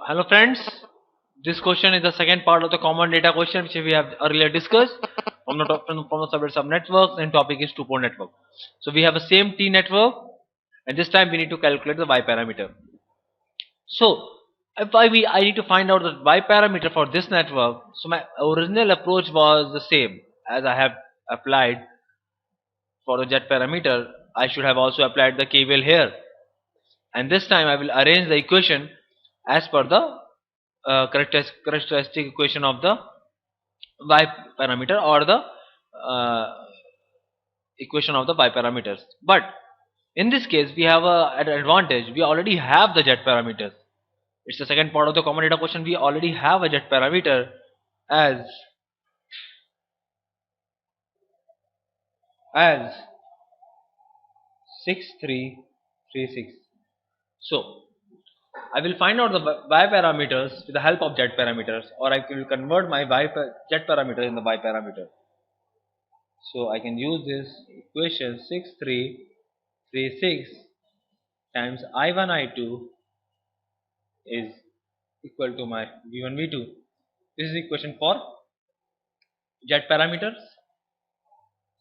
Hello friends, this question is the second part of the common data question which we have earlier discussed from the subject of networks, and topic is two-port network. So we have a same T network, and this time we need to calculate the Y parameter. So if I need to find out the Y parameter for this network, so my original approach was the same as I have applied for the Z parameter. I should have also applied the KVL here, and this time I will arrange the equation as per the characteristic equation of the y parameter, or the uh, equation of the y parameters. But in this case we have an advantage: we already have the z parameters. It's the second part of the common data question. We already have a z parameter as 6336. So I will find out the y parameters with the help of z parameters, or I will convert my z parameter in the y parameter. So I can use this equation 6336 times I1 I2 is equal to my V1 V2. This is the equation for z parameters.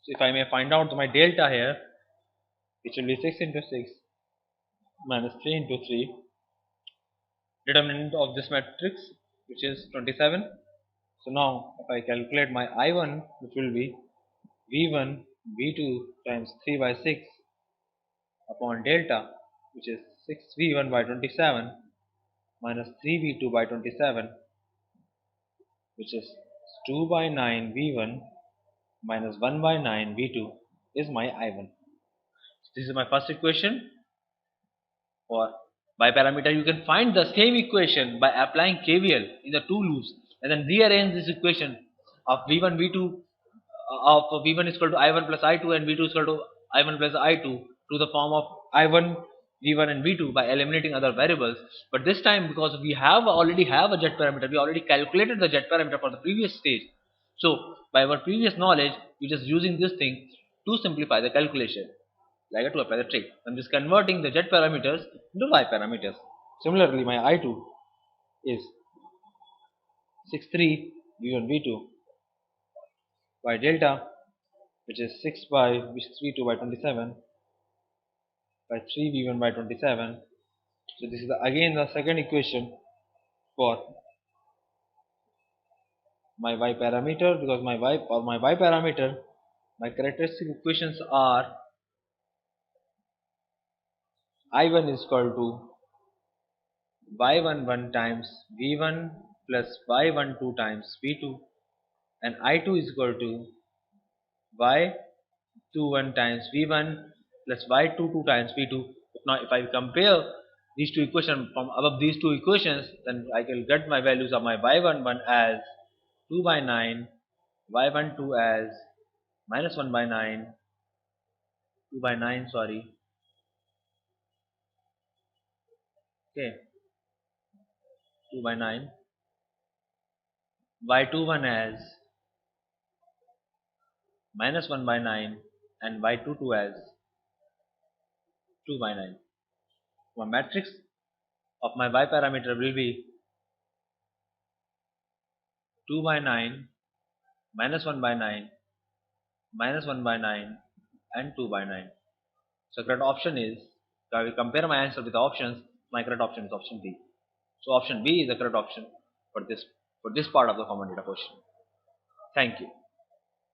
So if I may find out my delta here, it will be 6 into 6 minus 3 into 3. Determinant of this matrix, which is 27. So now if I calculate my I1, which will be V1 V2 times 3 by 6 upon delta, which is 6V1 by 27 minus 3V2 by 27, which is 2 by 9 V1 minus 1 by 9 V2 is my I1. This is my first equation for by parameter. You can find the same equation by applying KVL in the two loops, and then rearrange this equation of V1 V2 of V1 is equal to I1 plus I2 and V2 is equal to I1 plus I2 to the form of I1 V1 and V2 by eliminating other variables. But this time, because we already have a z parameter, we already calculated the z parameter for the previous stage. So by our previous knowledge, we just using this thing to simplify the calculation, like to apply the trick. I'm just converting the z parameters into y parameters. Similarly, my I2 is 63 V1 V2 by delta, which is 6 by 3 2 by 27 by 3v1 by 27. So this is again the second equation for my y parameter, because my y parameter, my characteristic equations are I1 is equal to y11 times v1 plus y12 times v2, and I2 is equal to y21 times v1 plus y22 times v2. Now if I compare these two equations from above these two equations, then I will get my values of my y11 as 2 by 9, y12 as minus 1 by 9, 2 by 9, sorry, okay, 2 by 9, y21 as minus 1 by 9, and y22 as 2 by 9. My matrix of my y parameter will be 2 by 9, minus 1 by 9, minus 1 by 9, and 2 by 9. So correct option is, so I will compare my answer with the options. My correct option is option B. So option B is the correct option for this part of the common data question. Thank you.